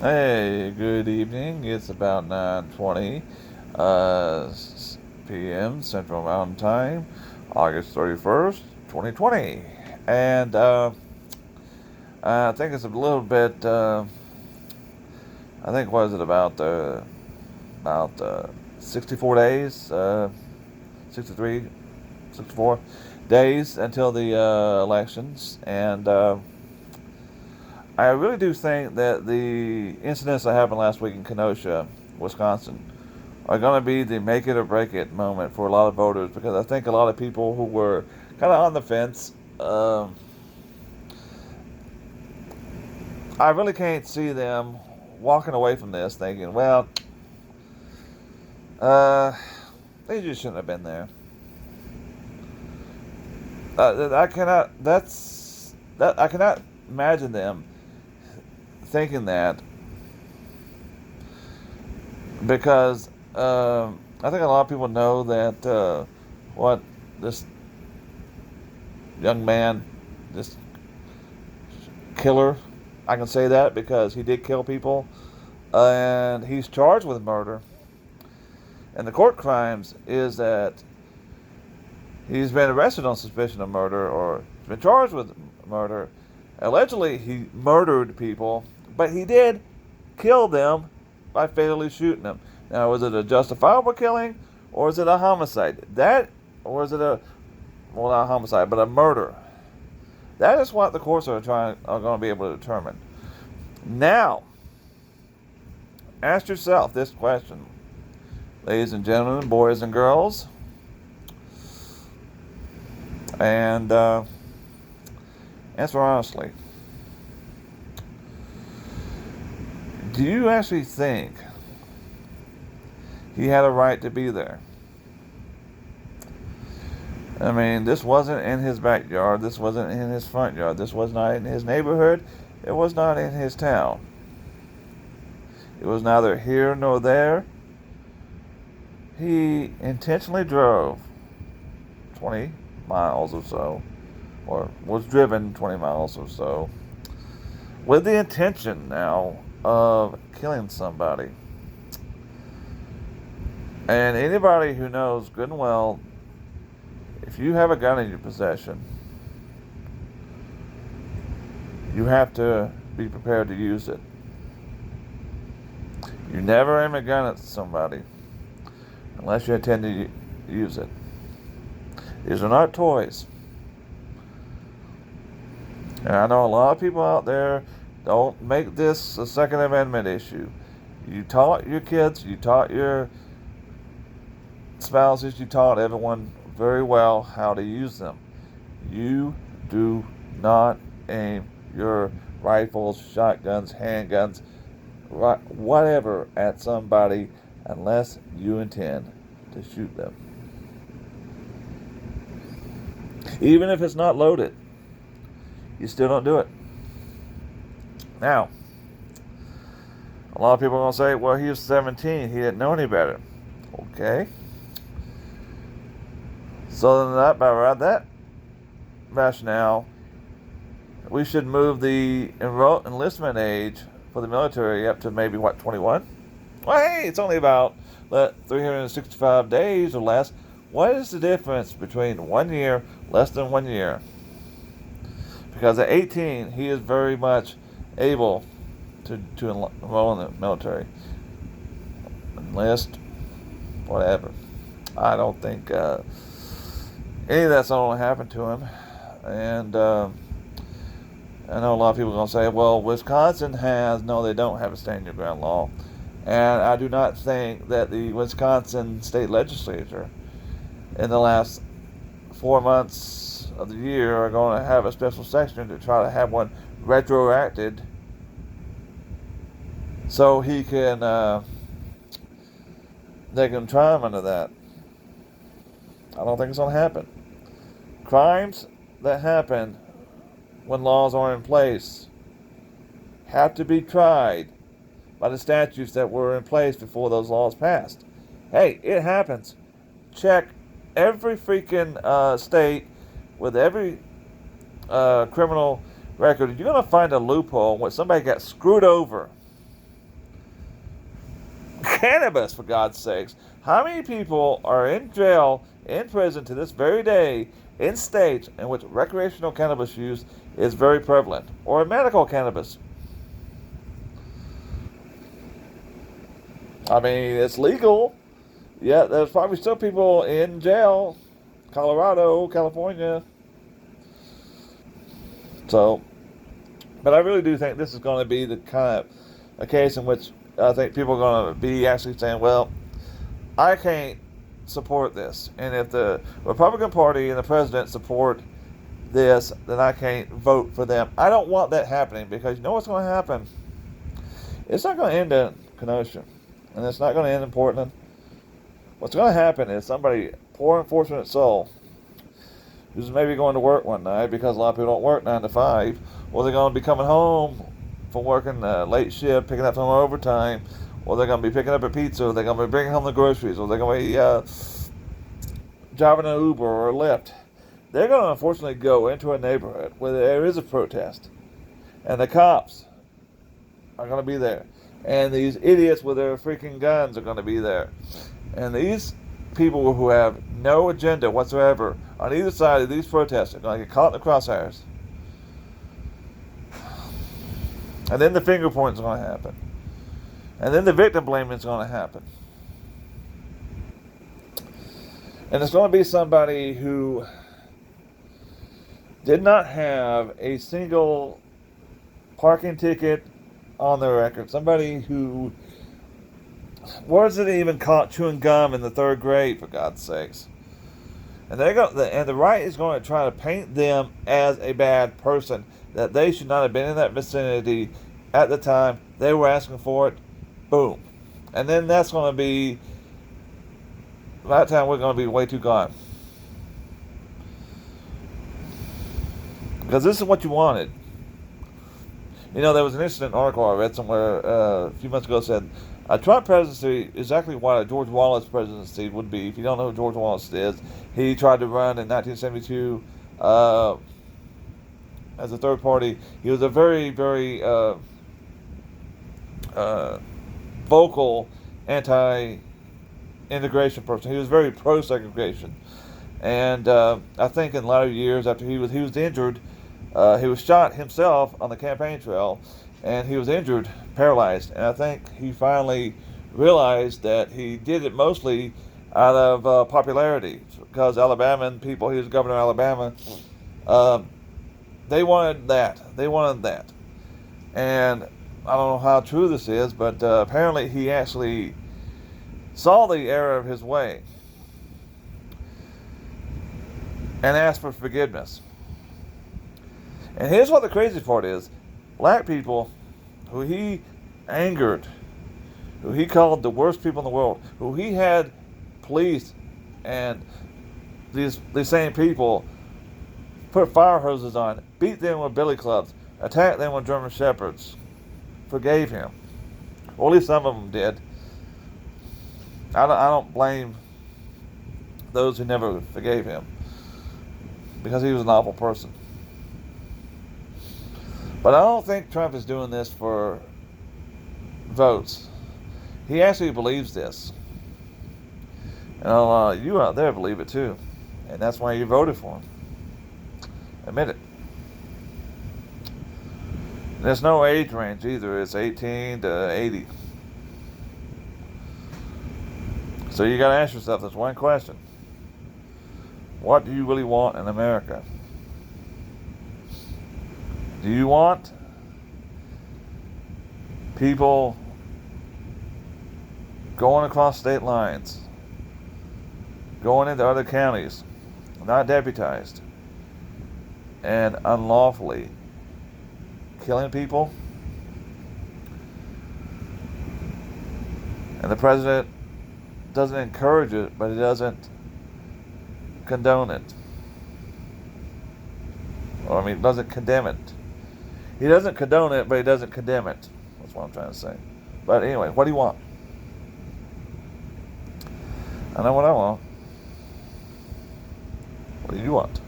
Hey, good evening. It's about 9:20 uh, p.m. Central Mountain Time, August 31st, 2020. And I think it's a little bit, I think, what is it, about 64 days, 63, 64 days until the elections. And I really do think that the incidents that happened last week in Kenosha, Wisconsin, are going to be the make it or break it moment for a lot of voters, because I think a lot of people who were kind of on the fence, I really can't see them walking away from this thinking, well, uh, they just shouldn't have been there. I cannot. I cannot imagine them thinking that, because I think a lot of people know that what this young man, this killer, I can say that because he did kill people, and he's charged with murder. And the court crimes is that he's been arrested on suspicion of murder, or he's been charged with murder. Allegedly, he murdered people, but he did kill them by fatally shooting them. Now, was it a justifiable killing, or is it a homicide? Or is it well, not a homicide, but a murder? That is what the courts are going to be able to determine. Now, ask yourself this question, ladies and gentlemen, boys and girls, and answer honestly. Do you actually think he had a right to be there? I mean, this wasn't in his backyard. This wasn't in his front yard. This was not in his neighborhood. It was not in his town. It was neither here nor there. He intentionally drove 20 miles or so, or was driven 20 miles or so, with the intention now of killing somebody. And anybody who knows good and well, if you have a gun in your possession, you have to be prepared to use it. You never aim a gun at somebody unless you intend to use it. These are not toys. And I know a lot of people out there don't make this a Second Amendment issue. You taught your kids, you taught your spouses, you taught everyone very well how to use them. You do not aim your rifles, shotguns, handguns, whatever at somebody unless you intend to shoot them. Even if it's not loaded, you still don't do it. Now, a lot of people are going to say, well, he was 17, he didn't know any better. Okay. So then by that rationale, we should move the enlistment age for the military up to maybe, 21? Well, hey, it's only about 365 days or less. What is the difference between 1 year, less than 1 year? Because at 18, he is very much able to enroll in the military. Enlist, whatever. I don't think any of that's going to happen to him. And I know a lot of people are going to say, well, Wisconsin no, they don't have a stand your ground law. And I do not think that the Wisconsin state legislature in the last 4 months of the year are going to have a special section to try to have one retroacted so they can try him under that. I don't think it's going to happen. Crimes that happen when laws are in place have to be tried by the statutes that were in place before those laws passed. Hey, it happens. Check every freaking state with every criminal record. You're going to find a loophole where somebody got screwed over cannabis, for God's sakes. How many people are in jail, in prison to this very day, in states in which recreational cannabis use is very prevalent, or medical cannabis? I mean, it's legal. Yeah, there's probably still people in jail. Colorado, California. So, but I really do think this is going to be the kind of a case in which I think people are going to be actually saying, well, I can't support this. And if the Republican Party and the president support this, then I can't vote for them. I don't want that happening, because you know what's going to happen? It's not going to end in Kenosha, and it's not going to end in Portland. What's going to happen is somebody, poor unfortunate soul, who's maybe going to work one night, because a lot of people don't work 9 to 5, or they're going to be coming home from working late shift, picking up some overtime, or they're going to be picking up a pizza, or they're going to be bringing home the groceries, or they're going to be driving an Uber or a Lyft. They're going to unfortunately go into a neighborhood where there is a protest, and the cops are going to be there, and these idiots with their freaking guns are going to be there, and these people who have no agenda whatsoever on either side of these protests are going to get caught in the crosshairs. And then the finger pointing is going to happen. And then the victim blaming is going to happen. And it's going to be somebody who did not have a single parking ticket on their record. Somebody who wasn't even caught chewing gum in the 3rd grade, for God's sakes. And the right is going to try to paint them as a bad person, that they should not have been in that vicinity at the time they were asking for it. Boom. And then that's going to be, by that time we're going to be way too gone. Because this is what you wanted. You know, there was an interesting article I read somewhere a few months ago that said, a Trump presidency is exactly what a George Wallace presidency would be. If you don't know who George Wallace is, he tried to run in 1972 as a third party. He was a very, very vocal anti-integration person. He was very pro-segregation. And I think in latter years, after he was injured, he was shot himself on the campaign trail, and he was injured, paralyzed. And I think he finally realized that he did it mostly out of popularity, because Alabama people, he was governor of Alabama, they wanted that. They wanted that. And I don't know how true this is, but apparently he actually saw the error of his way and asked for forgiveness. And here's what the crazy part is. Black people who he angered, who he called the worst people in the world, who he had police and these same people put fire hoses on, beat them with billy clubs, attacked them with German shepherds, forgave him. Or at least some of them did. I don't blame those who never forgave him, because he was an awful person. But I don't think Trump is doing this for votes. He actually believes this. And you out there believe it too. And that's why you voted for him. Admit it. There's no age range either. It's 18 to 80. So you got to ask yourself this one question. What do you really want in America? Do you want people going across state lines, going into other counties, not deputized, and unlawfully killing people? And the president doesn't encourage it, but he doesn't condone it. Or, doesn't condemn it. He doesn't condone it, but he doesn't condemn it. That's what I'm trying to say. But anyway, what do you want? I know what I want. What do you want?